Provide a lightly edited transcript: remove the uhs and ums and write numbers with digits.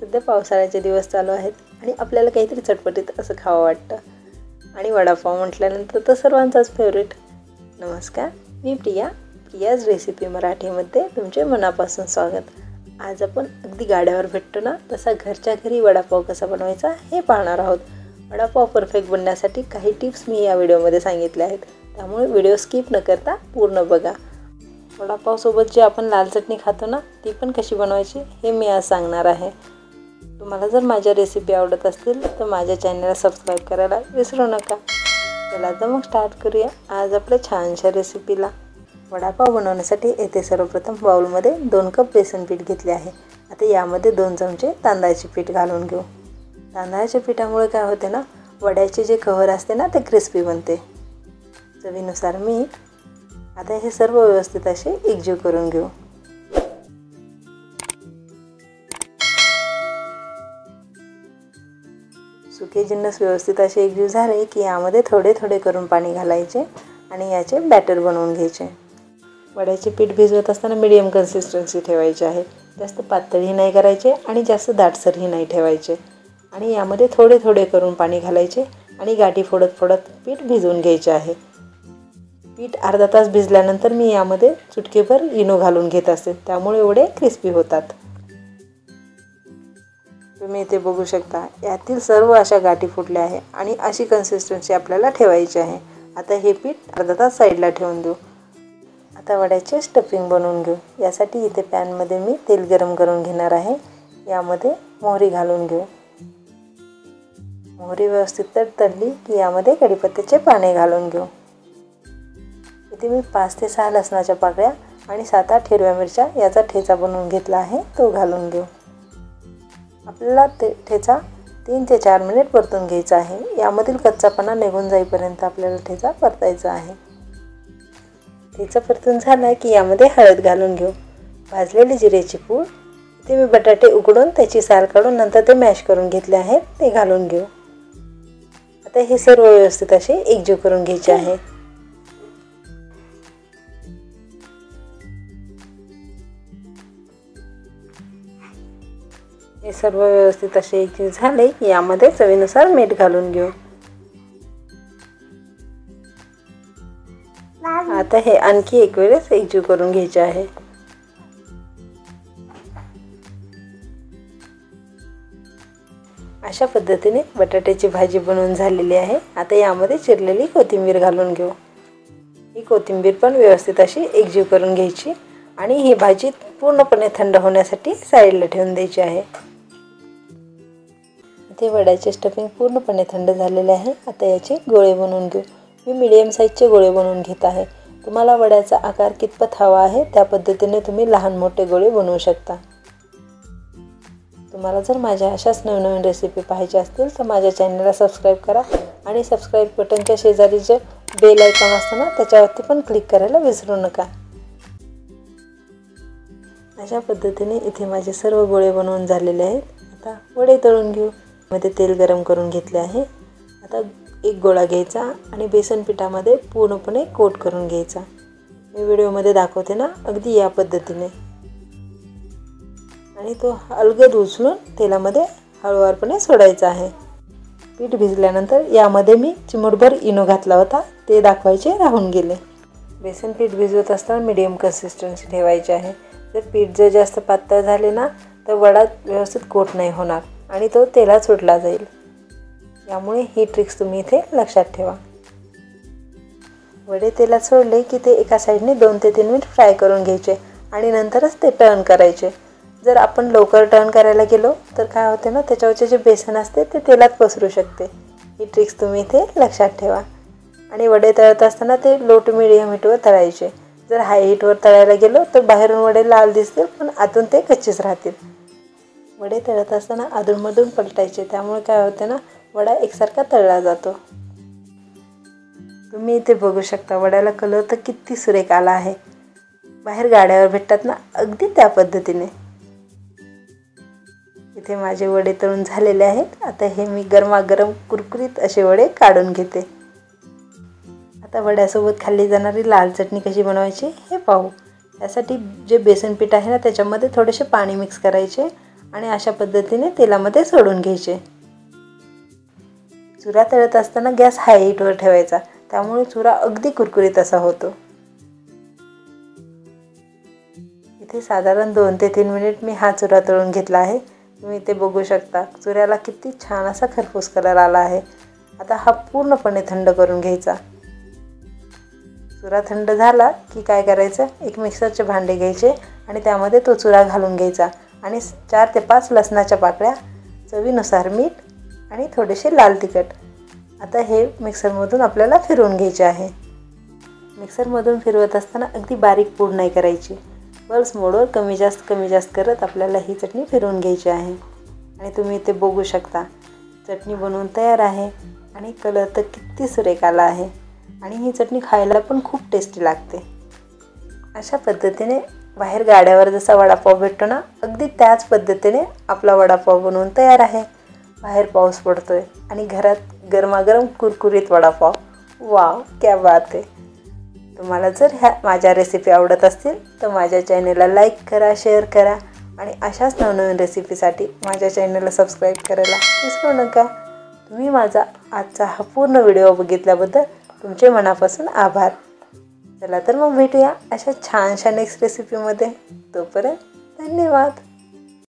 सध्या पावसाळ्याचे दिवस चालू आहेत आणि आपल्याला काहीतरी चटपटीत असं खावं वाटतं आणि वडापाव म्हटल्यानंतर तर सर्वांचाच फेवरेट. नमस्कार, मी प्रियाज रेसिपी मराठीमध्ये तुमचे मनापासून स्वागत. आज आपण अगदी गाड्यावर भेटतो ना तसा घरच्या घरी वडापाव कसा बनवायचा हे पाहणार आहोत. वडापाव परफेक्ट बनण्यासाठी काही टिप्स मी या व्हिडिओमध्ये सांगितल्या आहेत, त्यामुळे व्हिडिओ स्किप न करता पूर्ण बघा. वडापावसोबत जे आपण लाल चटणी खातो ना ती पण कशी बनवायची हे मी आज सांगणार आहे. तुम्हाला जर माझ्या रेसिपी आवडत असतील तर माझ्या चॅनलला सबस्क्राईब करायला विसरू नका. चला तर मग स्टार्ट करूया आज आपल्या छानशा रेसिपीला. वडापाव बनवण्यासाठी येथे सर्वप्रथम बाउलमध्ये 2 कप बेसन पीठ घेतले आहे. आता यामध्ये 2 चमचे तांदळाचे पीठ घालून घेऊ. तांदळाच्या पिठामुळे काय होते ना, वड्याचे जे कव्हर असते ना ते क्रिस्पी बनते. चवीनुसार मीठ. आता हे सर्व व्यवस्थित असे एकजीव करून घेऊ. सुके जिन्नस व्यवस्थित असे एकजीव झाले की यामध्ये थोडे थोडे करून पाणी घालायचे आणि याचे बॅटर बनवून घ्यायचे. वड्याचे पीठ भिजवत असताना मीडियम कन्सिस्टन्सी ठेवायची आहे. जास्त पातळही नाही करायचे आणि जास्त दाटसरही नाही ठेवायचे. आणि यामध्ये थोडे थोडे करून पाणी घालायचे आणि गाठी फोडत फोडत पीठ भिजवून घ्यायचे आहे. पीठ अर्धा तास भिजल्यानंतर मी यामध्ये चुटकीभर इनो घालून घेत असते, त्यामुळे वडे क्रिस्पी होतात. तुम्ही इथे बघू शकता यातील सर्व अशा गाठी फुटल्या आहे आणि अशी कन्सिस्टन्सी आपल्याला ठेवायची आहे. आता हे पीठ अर्धा तास साईडला ठेवून देऊ. आता वड्याचे स्टफिंग बनवून घेऊ. यासाठी इथे पॅनमध्ये मी तेल गरम करून घेणार आहे. यामध्ये मोहरी घालून घेऊ. मोहरी व्यवस्थित तडतडली की यामध्ये कढीपत्त्याचे पाने घालून घेऊ. इथे मी 5 ते 6 लसणाच्या पाकळ्या आणि 7-8 हिरव्या मिरच्या याचा ठेचा बनवून घेतला आहे, तो घालून घेऊ. आपल्याला ठेचा 3 ते 4 मिनिट परतून घ्यायचा आहे. यामधील कच्चापणा निघून जाईपर्यंत आपल्याला ठेचा परतायचा आहे. ठेचा परतून झाला की यामध्ये हळद घालून घेऊ. भाजलेली जिऱ्याची पूड. इथे मी बटाटे उकडून त्याची साल काढून नंतर ते मॅश करून घेतले आहेत, ते घालून घेऊ. आता हे सर्व व्यवस्थित असे एकजीव करून घ्यायचे आहे. हे सर्व व्यवस्थित असे एकजीव झाले की यामध्ये चवीनुसार मीठ घालून घेऊ. आता हे आणखी एक वेळेस एकजीव करून घ्यायचे आहे. अशा पद्धतीने बटाट्याची भाजी बनवून झालेली आहे. आता यामध्ये चिरलेली कोथिंबीर घालून घेऊ. ही कोथिंबीर पण व्यवस्थित अशी एकजीव करून घ्यायची आणि ही भाजी पूर्णपणे थंड होण्यासाठी साईडला ठेवून द्यायची आहे. इथे वड्याचे स्टफिंग पूर्णपणे थंड झालेले आहे. आता याचे गोळे बनवून घेऊ. मी मीडियम साईजचे गोळे बनवून घेत आहे. तुम्हाला वड्याचा आकार कितपत हवा आहे त्या पद्धतीने तुम्ही लहान मोठे गोळे बनवू शकता. तुम्हाला जर माझ्या अशाच नवनवीन रेसिपी पाहायच्या असतील तर माझ्या चॅनलला सबस्क्राईब करा आणि सबस्क्राईब बटनच्या शेजारी जे बेल आयकॉन असतं ना त्याच्यावरती पण क्लिक करायला विसरू नका. अशा पद्धतीने इथे माझे सर्व गोळे बनवून झालेले आहेत. आता वडे तळून घेऊ. मध्ये तेल गरम करून घेतले आहे. आता एक गोळा घ्यायचा आणि बेसन पिठामध्ये पूर्णपणे कोट करून घ्यायचा. मी व्हिडिओमध्ये दाखवते ना अगदी या पद्धतीने. आणि तो अलगद उचलून तेलामध्ये हळूवारपणे सोडायचा आहे. पीठ भिजल्यानंतर यामध्ये मी चिमूटभर इनो घातला होता, ते दाखवायचे राहून गेले. बेसन पीठ भिजवत असताना मीडियम कन्सिस्टन्सी ठेवायची आहे. जर पीठ जर जास्त पातळ झाले ना तर वडा व्यवस्थित कोट नाही होणार आणि तो तेलात सुटला जाईल. यामुळे ही ट्रिक्स तुम्ही इथे लक्षात ठेवा. वडे तेलात सोडले की ते एका साईडने 2 ते 3 मिनिट फ्राय करून घ्यायचे आणि नंतरच ते टर्न करायचे. जर आपण लवकर टर्न करायला गेलो तर काय होते ना, त्याच्यावरचे जे बेसन असते ते तेलात पसरू शकते. ही ट्रिक्स तुम्ही इथे लक्षात ठेवा. आणि वडे तळत असताना ते लो टू मीडियम हीटवर तळायचे. जर हाय हीटवर तळायला गेलो तर बाहेरून वडे लाल दिसतील पण आतून ते कच्चेच राहतील. वडे तळत असताना अधूनमधून पलटायचे, त्यामुळे काय होते ना वडा एकसारखा तळला जातो. तुम्ही इथे बघू शकता वड्याला कलर तर किती सुरेख आला आहे. बाहेर गाड्यावर भेटतात ना अगदी त्या पद्धतीने. इथे माझे वडे तळून झालेले आहेत. आता हे मी गरमागरम कुरकुरीत असे वडे काढून घेते. आता वड्यासोबत खाल्ली जाणारी लाल चटणी कशी बनवायची हे पाहू. यासाठी जे बेसन पीठ आहे ना त्याच्यामध्ये थोडेसे पाणी मिक्स करायचे आणि अशा पद्धतीने तेलामध्ये सोडून घ्यायचे। चुरा तळत असताना गॅस हाय हीटवर ठेवायचा, त्यामुळे चुरा अगदी कुरकुरीत असा होतो। इथे साधारण 2 ते 3 मिनिट मी हा चुरा तळून घेतला आहे। तुम्ही इथे बघू शकता चुऱ्याला किती छान असा खरपूस कलर आला आहे। आता हा पूर्णपणे थंड करून घ्यायचा। चुरा थंड झाला की काय करायचं, एक मिक्सरचे भांडे घ्यायचे आणि त्यामध्ये तो चुरा घालून घ्यायचा आणि 4 ते 5 लसणाच्या पाकळ्या, चवीनुसार मीठ आणि थोडेसे लाल तिखट। आता हे मिक्सरमधून आपल्याला फिरवून घ्यायचे आहे। मिक्सरमधून फिरवत असताना अगदी बारीक पूड नाही करायची, पल्स मोडवर कमी जास्त करत आपल्याला ही चटणी फिरवून घ्यायची आहे। आणि तुम्ही इथे बघू शकता चटणी बनवून तयार आहे आणि कलर तर किती सुरेख आला आहे आणि ही चटणी खायला पण खूप टेस्टी लागते। अशा पद्धतीने बाहेर गाड्यावर जसा वडापाव भेटतो ना, अगदी त्याच पद्धतीने आपला वडापाव बनवून तयार आहे। बाहेर पाऊस पडतोय आणि घरात गरमागरम कुरकुरीत वडापाव, वाव क्या बात आहे। तुम्हाला जर ह्या माझ्या रेसिपी आवडत असतील तर माझ्या चॅनलला लाईक करा, शेअर करा आणि अशाच नवनवीन रेसिपीसाठी माझ्या चॅनलला सबस्क्राईब करायला विसरू नका। तुम्ही माझा आजचा हा पूर्ण व्हिडिओ बघितल्याबद्दल तुमचे मनापासून आभार। चला तर मग भेटूया अशा छानशा नेक्स्ट रेसिपीमध्ये। तोपर्यंत धन्यवाद।